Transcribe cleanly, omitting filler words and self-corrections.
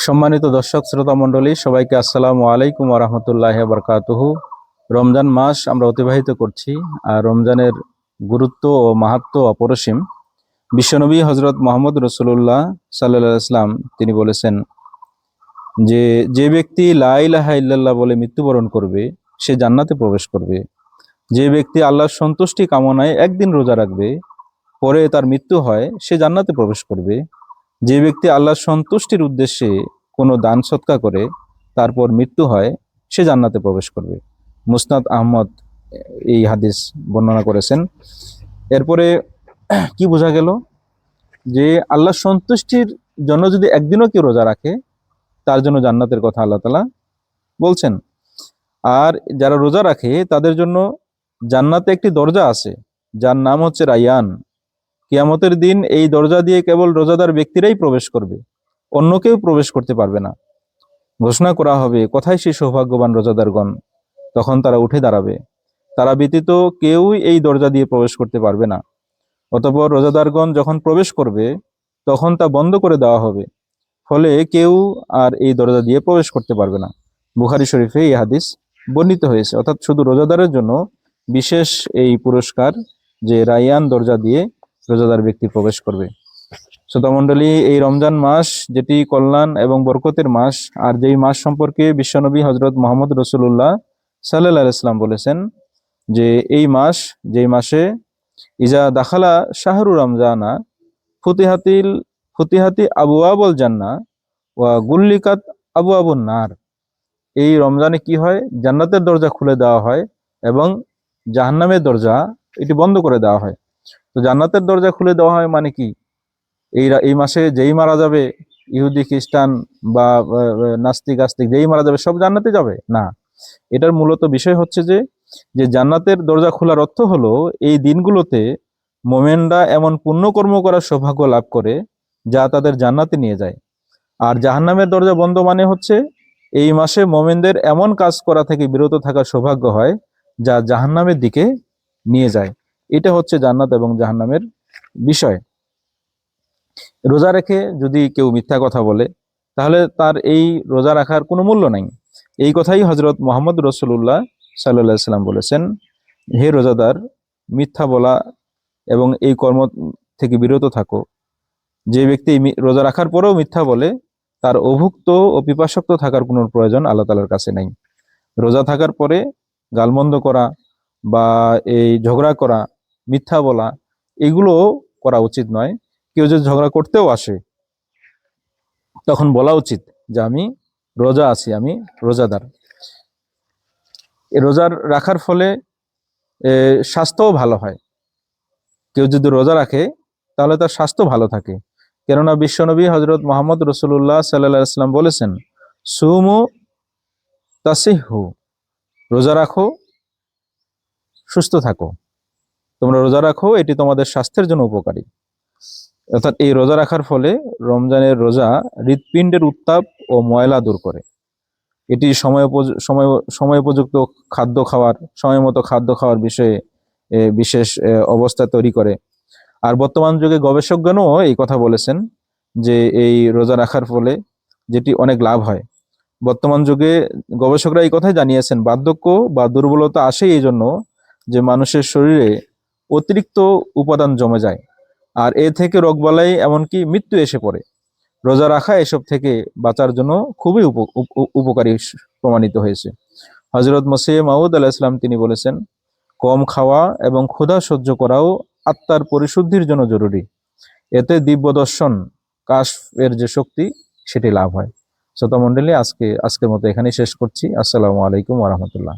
সম্মানিত দর্শক শ্রোতা মণ্ডলী, সবাইকে আসসালামু আলাইকুম ওয়া রাহমাতুল্লাহি ওয়া বারাকাতুহু। রমজান মাস আমরা অতিবাহিত করছি, আর রমজানের গুরুত্ব ও মাহাত্ম্য অপরিসীম। বিশ্বনবী হজরত মোহাম্মদ রসুল্লাহ সাল্লাল্লাহু আলাইহি ওয়াসাল্লাম তিনি বলেছেন যে যে ব্যক্তি লা ইলাহা ইল্লাল্লাহ বলে মৃত্যুবরণ করবে সে জান্নাতে প্রবেশ করবে। যে ব্যক্তি আল্লাহর সন্তুষ্টি কামনায় একদিন রোজা রাখবে, পরে তার মৃত্যু হয়, সে জান্নাতে প্রবেশ করবে। যে ব্যক্তি আল্লাহর সন্তুষ্টির উদ্দেশ্যে কোনো দান সৎকা করে, তারপর মৃত্যু হয়, সে জান্নাতে প্রবেশ করবে। মুসনাদ আহমদ এই হাদিস বর্ণনা করেছেন। এরপরে কি বোঝা গেল? যে আল্লাহর সন্তুষ্টির জন্য যদি একদিনও কেউ রোজা রাখে, তার জন্য জান্নাতের কথা আল্লাহ তাআলা বলছেন। আর যারা রোজা রাখে তাদের জন্য জান্নাতে একটি দরজা আছে, যার নাম হচ্ছে রায়্যান। কিয়ামতের দিন এই দরজা দিয়ে কেবল রোজাদার ব্যক্তিরাই প্রবেশ করবে, অন্য কেউ প্রবেশ করতে পারবে না। ঘোষণা করা হবে, কোথায় সেই সৌভাগ্যবান রোজাদারগণ? তখন তারা উঠে দাঁড়াবে, তারা ব্যতীত কেউই এই দরজা দিয়ে প্রবেশ করতে পারবে না। অতঃপর রোজাদারগণ যখন প্রবেশ করবে, তখন তা বন্ধ করে দেওয়া হবে, ফলে কেউ আর এই দরজা দিয়ে প্রবেশ করতে পারবে না। বুখারী শরীফে এই হাদিস বর্ণিত হয়েছে। অর্থাৎ শুধু রোজাদারের জন্য বিশেষ এই পুরস্কার, যে রায়্যান দরজা দিয়ে রোজাদার ব্যক্তি প্রবেশ করবে। শ্রোতামণ্ডলী, এই রমজান মাস যেটি কল্যাণ এবং বরকতের মাস, আর যেই মাস সম্পর্কে বিশ্বনবী হজরত মোহাম্মদ রসুল্লাহ সাল্লাল্লাহু আলাইহি ওয়াসাল্লাম বলেছেন যে এই মাস, যেই মাসে ইজা দাখালা শাহরু রমজানা ফুতিহাতি আবু আবুল জান্না ওয়া গুল্লিকাত আবু আবুন নার। এই রমজানে কি হয়? জান্নাতের দরজা খুলে দেওয়া হয় এবং জাহান্নামের দরজা এটি বন্ধ করে দেওয়া হয়। তো জান্নাতের দরজা খুলে দেওয়া হয় মানে কি? এই মাসে যেই মারা যাবে, ইহুদি খ্রিস্টান বা নাস্তিক আস্তিক যেই মারা যাবে সব জান্নাতে যাবে না। এটার মূলত বিষয় হচ্ছে যে যে জান্নাতের দরজা খোলার অর্থ হলো এই দিনগুলোতে মোমেনরা এমন পুণ্যকর্ম করার সৌভাগ্য লাভ করে যা তাদের জান্নাতে নিয়ে যায়। আর জাহান্নামের দরজা বন্ধ মানে হচ্ছে এই মাসে মোমেনদের এমন কাজ করা থেকে বিরত থাকার সৌভাগ্য হয় যা জাহান্নামের দিকে নিয়ে যায়। এটা হচ্ছে জান্নাত এবং জাহান্নামের বিষয়। রোজা রেখে যদি কেউ মিথ্যা কথা বলে, তাহলে তার এই রোজা রাখার কোনো মূল্য নাই। এই কথাই হজরত মোহাম্মদ রসুল্লাহ সাল্লাল্লাহু আলাইহি ওয়াসাল্লাম বলেছেন, হে রোজাদার, মিথ্যা বলা এবং এই কর্ম থেকে বিরত থাকো। যে ব্যক্তি রোজা রাখার পরেও মিথ্যা বলে, তার অভুক্ত ও পিপাসাক্ত থাকার কোনো প্রয়োজন আল্লাহ তাআলার কাছে নাই। রোজা থাকার পরে গালমন্দ করা বা এই ঝগড়া করা, মিথ্যা বলা, এগুলো করা উচিত নয়। কেউ যদি ঝগড়া করতেও আসে, তখন বলা উচিত যে আমি রোজা আছি, আমি রোজাদার। রোজার রাখার ফলে স্বাস্থ্যও ভালো হয়। কেউ যদি রোজা রাখে তাহলে তার স্বাস্থ্য ভালো থাকে। কেননা বিশ্বনবী হজরত মোহাম্মদ রসুল্লাহ সাল্লাল্লাহু আলাইহি ওয়াসাল্লাম বলেছেন, সুমু তাসিহু, রোজা রাখো সুস্থ থাকো। তোমরা রোজা রাখো, এটি তোমাদের স্বাস্থ্যের জন্য উপকারী। অর্থাৎ এই রোজা রাখার ফলে রমজানের রোজা হৃৎপিণ্ডের উত্তাপ ও ময়লা দূর করে। এটি সময় উপযুক্ত খাদ্য খাওয়ার, সময় মতো খাদ্য খাওয়ার বিষয়ে বিশেষ অবস্থা তৈরি করে। আর বর্তমান যুগে গবেষকগণও এই কথা বলেছেন যে এই রোজা রাখার ফলে যেটি অনেক লাভ হয়। বর্তমান যুগে গবেষকরা এই কথাই জানিয়েছেন, বার্ধক্য বা দুর্বলতা আসে এই জন্য যে মানুষের শরীরে অতিরিক্ত উপাদান জমে যায়, আর এ থেকে রোগবালাই এমনকি মৃত্যু এসে পড়ে। রোজা রাখা এসব থেকে বাঁচার জন্য খুবই উপকারী প্রমাণিত হয়েছে। হযরত মসিহ মাউদ আলাইহিস সালাম তিনি বলেছেন, কম খাওয়া এবং ক্ষুধা সহ্য করাও আত্মার পরিশুদ্ধির জন্য জরুরি। এতে দিব্য দর্শন কাশফের যে শক্তি, সেটি লাভ হয়। শ্রোতা মণ্ডলী, আজকের মতো এখানেই শেষ করছি। আসসালামু আলাইকুম ওয়া রাহমাতুল্লাহ।